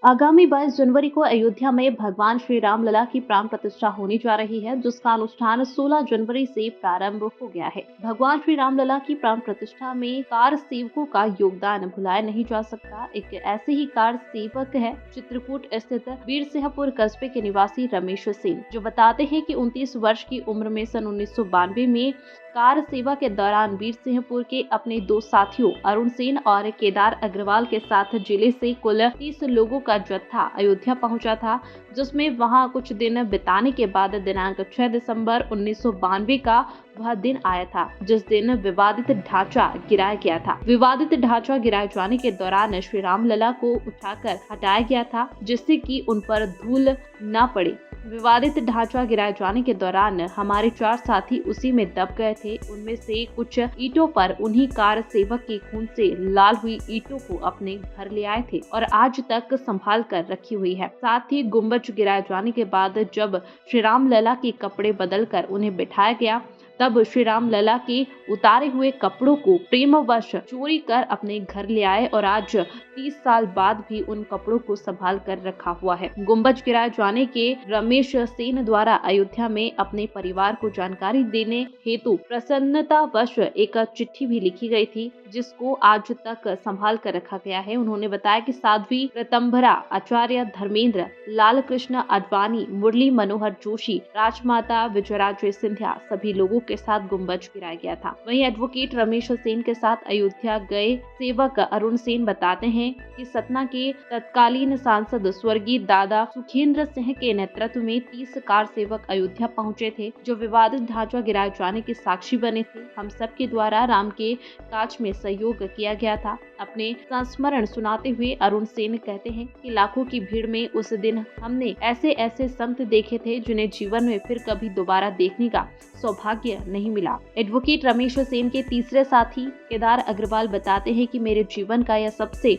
आगामी 22 जनवरी को अयोध्या में भगवान श्री राम लला की प्राण प्रतिष्ठा होने जा रही है, जिसका अनुष्ठान 16 जनवरी से प्रारंभ हो गया है। भगवान श्री राम लला की प्राण प्रतिष्ठा में कार सेवकों का योगदान भुलाया नहीं जा सकता। एक ऐसे ही कार सेवक है चित्रकूट स्थित वीरसिंहपुर कस्बे के निवासी रमेश सेन, जो बताते हैं कि 29 वर्ष की उम्र में सन 1992 में कार सेवा के दौरान वीरसिंहपुर के अपने दो साथियों अरुण सेन और केदार अग्रवाल के साथ जिले से कुल 30 लोगों का जत्था अयोध्या पहुंचा था, जिसमें वहां कुछ दिन बिताने के बाद दिनांक 6 दिसंबर 1992 का वह दिन आया था, जिस दिन विवादित ढांचा गिराया गया था। विवादित ढांचा गिराए जाने के दौरान श्री राम लला को उठाकर हटाया गया था, जिससे कि उन पर धूल न पड़े। विवादित ढांचा गिराए जाने के दौरान हमारे 4 साथी उसी में दब गए थे। उनमें से कुछ ईंटों पर उन्हीं कार सेवक के खून से लाल हुई ईंटों को अपने घर ले आए थे और आज तक संभाल कर रखी हुई है। साथ ही गुम्बज गिराए जाने के बाद जब श्री राम लला के कपड़े बदलकर उन्हें बिठाया गया, तब श्री राम लला के उतारे हुए कपड़ों को प्रेमवश चोरी कर अपने घर ले आए और आज 30 साल बाद भी उन कपड़ों को संभाल कर रखा हुआ है। गुम्बज गिराए जाने के रमेश सेन द्वारा अयोध्या में अपने परिवार को जानकारी देने हेतु प्रसन्नतावश एक चिट्ठी भी लिखी गई थी, जिसको आज तक संभाल कर रखा गया है। उन्होंने बताया कि साध्वी रतंभरा, आचार्य धर्मेंद्र, लाल कृष्ण आडवाणी, मुरली मनोहर जोशी, राजमाता विजयराजे सिंधिया सभी लोगों के साथ गुम्बज गिराया गया था। वहीं एडवोकेट रमेश सेन के साथ अयोध्या गए सेवक अरुण सेन बताते हैं कि सतना के तत्कालीन सांसद स्वर्गीय दादा सुखेंद्र सिंह के नेतृत्व में 30 कार सेवक अयोध्या पहुंचे थे, जो विवादित ढांचा गिराए जाने के साक्षी बने थे। हम सबके द्वारा राम के काज में सहयोग किया गया था। अपने संस्मरण सुनाते हुए अरुण सेन कहते हैं कि लाखों की भीड़ में उस दिन हमने ऐसे ऐसे संत देखे थे, जिन्हें जीवन में फिर कभी दोबारा देखने का सौभाग्य नहीं मिला। एडवोकेट रमेश सेन के तीसरे साथी केदार अग्रवाल बताते हैं कि मेरे जीवन का यह सबसे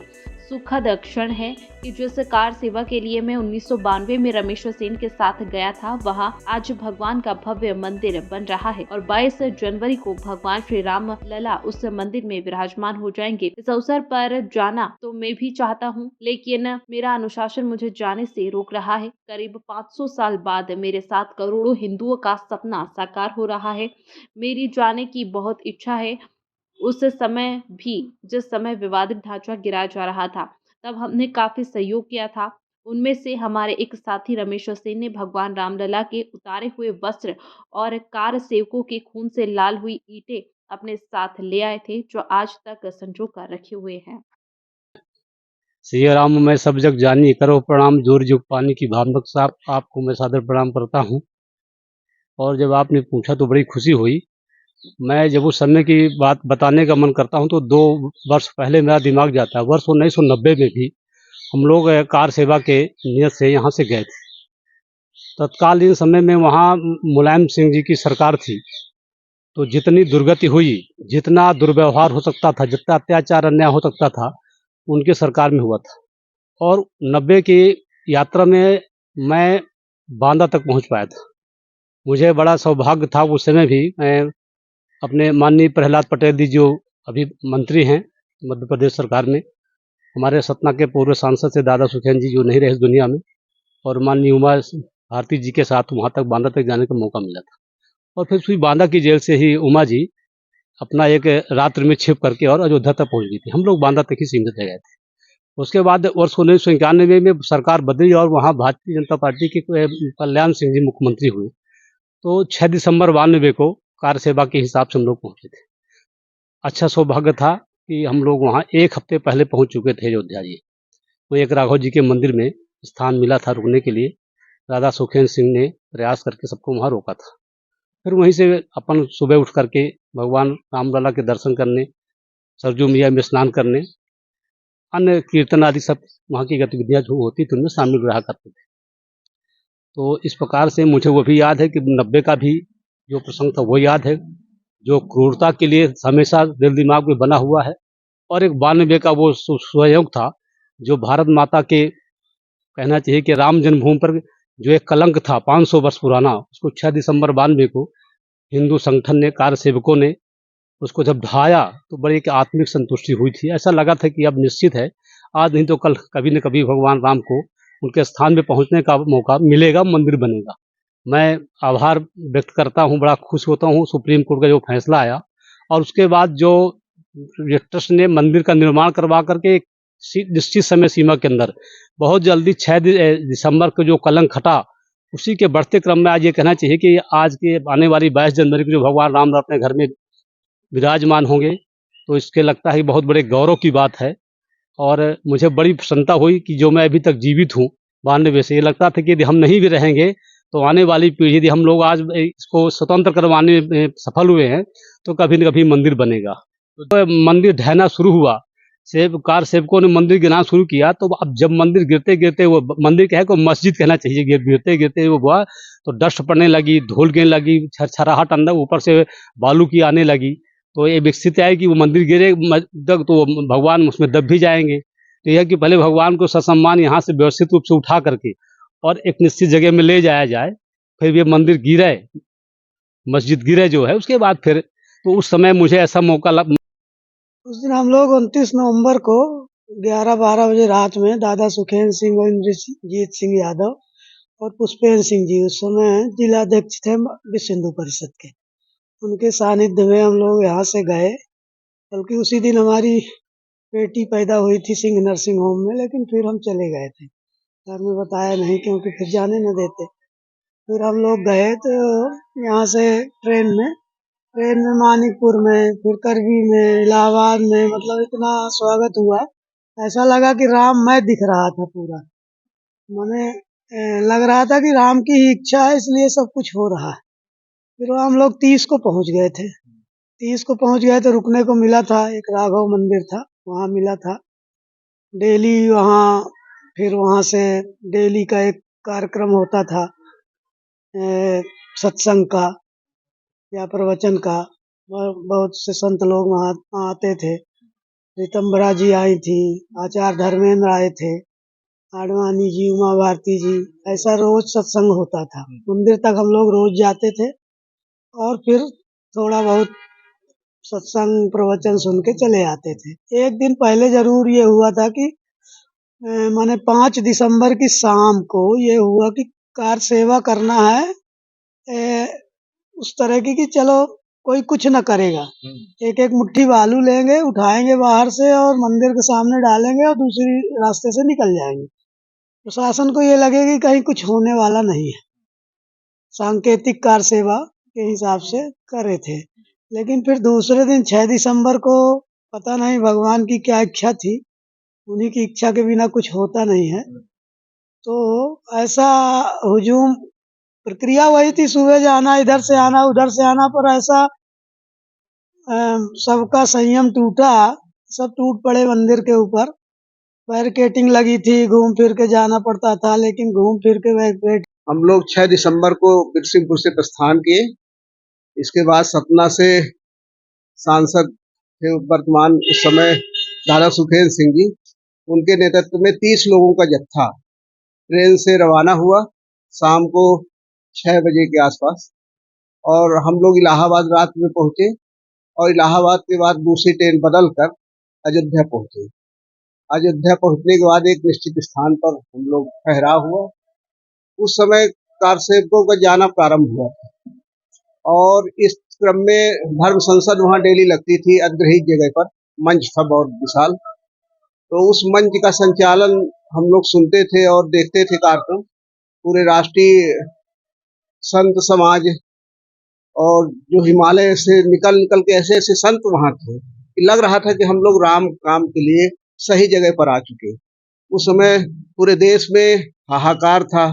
सुखद क्षण है कि जिस कार सेवा के लिए मैं 1992 में रमेश सेन के साथ गया था, वहां आज भगवान का भव्य मंदिर बन रहा है और 22 जनवरी को भगवान श्री राम लला उस मंदिर में विराजमान हो जाएंगे। इस अवसर पर जाना तो मैं भी चाहता हूं, लेकिन मेरा अनुशासन मुझे जाने से रोक रहा है। करीब 500 साल बाद मेरे साथ करोड़ों हिंदुओं का सपना साकार हो रहा है। मेरी जाने की बहुत इच्छा है। उस समय भी जिस समय विवादित ढांचा गिराया जा रहा था, तब हमने काफी सहयोग किया था। उनमें से हमारे एक साथी रमेश सेन ने भगवान रामलला के उतारे हुए वस्त्र और कार सेवकों के खून से लाल हुई ईंटें अपने साथ ले आए थे, जो आज तक संजो कर रखे हुए हैं। सिया राम मैं सब जग जानी, करो प्रणाम जोर जुग पानी की भावना के साथ आपको मैं सादर प्रणाम करता हूँ। और जब आपने पूछा तो बड़ी खुशी हुई। मैं जब उस समय की बात बताने का मन करता हूँ तो 2 वर्ष पहले मेरा दिमाग जाता है। वर्ष 1990 में भी हम लोग कार सेवा के नियत से यहाँ से गए थे। तत्कालीन समय में वहाँ मुलायम सिंह जी की सरकार थी, तो जितनी दुर्गति हुई, जितना दुर्व्यवहार हो सकता था, जितना अत्याचार अन्याय हो सकता था, उनकी सरकार में हुआ था। और 90 की यात्रा में मैं बांदा तक पहुँच पाया था। मुझे बड़ा सौभाग्य था उस समय भी। मैं अपने माननीय प्रहलाद पटेल जी, जो अभी मंत्री हैं मध्य प्रदेश सरकार में, हमारे सतना के पूर्व सांसद से दादा सुखेन जी, जो नहीं रहे इस दुनिया में, और माननीय उमा भारती जी के साथ वहाँ तक बांदा तक जाने का मौका मिला था। और फिर सुई बांदा की जेल से ही उमा जी अपना एक रात्रि में छिप करके और अयोध्या तक पहुँच गई थी। हम लोग बांदा तक ही सीमित रह गए थे। उसके बाद वर्ष 1991 में सरकार बदली और वहाँ भारतीय जनता पार्टी के कल्याण सिंह जी मुख्यमंत्री हुए। तो 6 दिसंबर 92 को कार सेवा के हिसाब से हम लोग पहुँचे थे। अच्छा सौभाग्य था कि हम लोग वहाँ 1 हफ्ते पहले पहुँच चुके थे अयोध्या जी। तो एक राघव जी के मंदिर में स्थान मिला था रुकने के लिए। दादा सुखेन सिंह ने प्रयास करके सबको वहाँ रोका था। फिर वहीं से अपन सुबह उठ करके भगवान रामलला के दर्शन करने, सरजू मैया में स्नान करने, अन्य कीर्तन आदि सब वहाँ की गतिविधियाँ जो होती थी उनमें शामिल रहा करते थे। तो इस प्रकार से मुझे वो भी याद है कि 90 का भी जो प्रसंग था वो याद है, जो क्रूरता के लिए हमेशा दिल दिमाग में बना हुआ है। और एक 92 का वो संयोग था जो भारत माता के, कहना चाहिए कि राम जन्मभूमि पर जो एक कलंक था 500 वर्ष पुराना, उसको 6 दिसंबर 92 को हिंदू संगठन ने, कार सेवकों ने उसको जब ढाया तो बड़ी एक आत्मिक संतुष्टि हुई थी। ऐसा लगा था कि अब निश्चित है आज नहीं तो कल कभी न कभी भगवान राम को उनके स्थान पे पहुंचने का मौका मिलेगा, मंदिर बनेगा। मैं आभार व्यक्त करता हूँ, बड़ा खुश होता हूँ सुप्रीम कोर्ट का जो फैसला आया, और उसके बाद जो ट्रस्ट ने मंदिर का निर्माण करवा करके एक निश्चित समय सीमा के अंदर बहुत जल्दी 6 दिसंबर को जो कलंक हटा, उसी के बढ़ते क्रम में आज ये कहना चाहिए कि आज के आने वाली 22 जनवरी को जो भगवान राम अपने घर में विराजमान होंगे, तो इसके लगता है बहुत बड़े गौरव की बात है। और मुझे बड़ी प्रसन्नता हुई कि जो मैं अभी तक जीवित हूँ 92 से, ये लगता था कि यदि हम नहीं भी रहेंगे तो आने वाली पीढ़ी, यदि हम लोग आज इसको स्वतंत्र करवाने में सफल हुए हैं तो कभी न कभी मंदिर बनेगा। तो मंदिर ढहना शुरू हुआ, कार सेवकों ने मंदिर गिराना शुरू किया, तो अब जब मंदिर गिरते गिरते वो मंदिर क्या है को मस्जिद कहना चाहिए, गिरते गिरते वो हुआ तो डस्ट पड़ने लगी, धूल गिरने लगी, छरछराहट अंदर ऊपर से बालू की आने लगी। तो ये विकसित है कि वो मंदिर गिरे तक तो भगवान उसमें दब भी जाएंगे। तो यह कि पहले भगवान को ससम्मान यहाँ से व्यवस्थित रूप से उठा करके और एक निश्चित जगह में ले जाया जाए, फिर ये मंदिर गिरे, मस्जिद गिरे जो है, उसके बाद फिर तो उस समय मुझे ऐसा मौका उस दिन हम लोग 29 नवंबर को 11-12 बजे रात में दादा सुखेंद्र सिंह और इंद्रजीत सिंह यादव और पुष्पेंद्र सिंह जी उस समय जिलाध्यक्ष थे विश्व हिंदू परिषद के, उनके सानिध्य में हम लोग यहाँ से गए। बल्कि उसी दिन हमारी बेटी पैदा हुई थी सिंह नर्सिंग होम में, लेकिन फिर हम चले गए थे, घर में बताया नहीं क्योंकि फिर जाने न देते। फिर हम लोग गए तो यहाँ से ट्रेन में मानिकपुर में, फिर करवी में, इलाहाबाद में, मतलब इतना स्वागत हुआ, ऐसा लगा कि राम मैं दिख रहा था पूरा। मैंने लग रहा था कि राम की ही इच्छा है इसलिए सब कुछ हो रहा है। फिर हम लोग 30 को पहुंच गए थे। 30 को पहुंच गए तो रुकने को मिला था, एक राघव मंदिर था वहाँ मिला था डेली वहाँ। फिर वहाँ से डेली का एक कार्यक्रम होता था सत्संग का या प्रवचन का, बहुत से संत लोग वहाँ आते थे। ऋतंबरा जी आई थी, आचार्य धर्मेंद्र आए थे, आडवाणी जी, उमा भारती जी, ऐसा रोज सत्संग होता था। मंदिर तक हम लोग रोज जाते थे और फिर थोड़ा बहुत सत्संग प्रवचन सुन के चले आते थे। एक दिन पहले जरूर ये हुआ था कि माने 5 दिसंबर की शाम को ये हुआ कि कार सेवा करना है उस तरह की कि चलो कोई कुछ न करेगा, एक एक मुट्ठी बालू लेंगे, उठाएंगे बाहर से और मंदिर के सामने डालेंगे और दूसरी रास्ते से निकल जाएंगे। प्रशासन को ये लगे कि कहीं कुछ होने वाला नहीं है, सांकेतिक कार सेवा के हिसाब से करे थे। लेकिन फिर दूसरे दिन 6 दिसंबर को पता नहीं भगवान की क्या इच्छा थी, उन्हीं की इच्छा के बिना कुछ होता नहीं है। तो ऐसा हुजूम प्रक्रिया वही थी, सुबह जाना, इधर से आना, उधर से आना, पर ऐसा सबका संयम टूटा, सब टूट पड़े मंदिर के ऊपर। बैरिकेटिंग लगी थी, घूम फिर के जाना पड़ता था, लेकिन घूम फिर के हम लोग 6 दिसंबर को बिरसिंहपुर से प्रस्थान किए। इसके बाद सतना से सांसद थे वर्तमान उस समय दादा सुखेंद्र सिंह जी, उनके नेतृत्व में 30 लोगों का जत्था ट्रेन से रवाना हुआ शाम को 6 बजे के आसपास, और हम लोग इलाहाबाद रात में पहुंचे और इलाहाबाद के बाद दूसरी ट्रेन बदल कर अयोध्या पहुंचे। अयोध्या पहुंचने के बाद एक निश्चित स्थान पर हम लोग ठहराव हुआ। उस समय कार सेवकों का जाना प्रारंभ हुआ और इस क्रम में धर्म संसद वहाँ डेली लगती थी, अधिग्रहित जगह पर मंच था बहुत विशाल। तो उस मंच का संचालन हम लोग सुनते थे और देखते थे कार्यक्रम। पूरे राष्ट्रीय संत समाज और जो हिमालय से निकल के ऐसे ऐसे संत वहाँ थे, लग रहा था कि हम लोग राम काम के लिए सही जगह पर आ चुके। उस समय पूरे देश में हाहाकार था,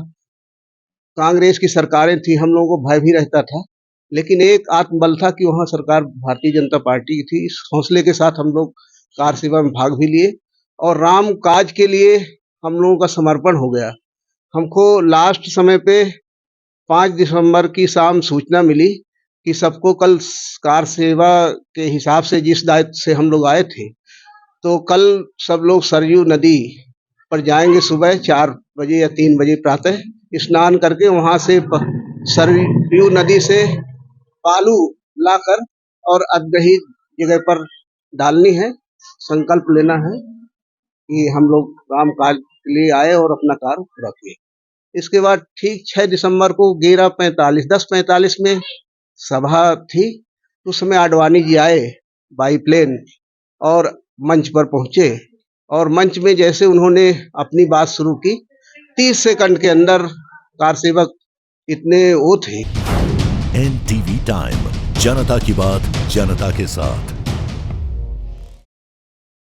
कांग्रेस की सरकारें थी, हम लोगों को भय भी रहता था, लेकिन एक आत्मबल था कि वहाँ सरकार भारतीय जनता पार्टी की थी। इस हौसले के साथ हम लोग कार सेवा में भाग भी लिए और राम काज के लिए हम लोगों का समर्पण हो गया। हमको लास्ट समय पे 5 दिसंबर की शाम सूचना मिली कि सबको कल कार सेवा के हिसाब से जिस दायित्व से हम लोग आए थे, तो कल सब लोग सरयू नदी पर जाएंगे सुबह 4 बजे या 3 बजे प्रातः स्नान करके, वहां से सरयू नदी से बालू लाकर और अधिग्रहित जगह पर डालनी है, संकल्प लेना है। कि हम लोग राम काज के लिए आए और अपना कार्य पूरा किए। इसके बाद ठीक 6 दिसंबर को 10:45 में सभा थी। उस समय आडवाणी जी आए बाई प्लेन और मंच पर पहुंचे और मंच में जैसे उन्होंने अपनी बात शुरू की, 30 सेकंड के अंदर कारसेवक इतने वो थे। NTV टाइम, जनता की बात जनता के साथ।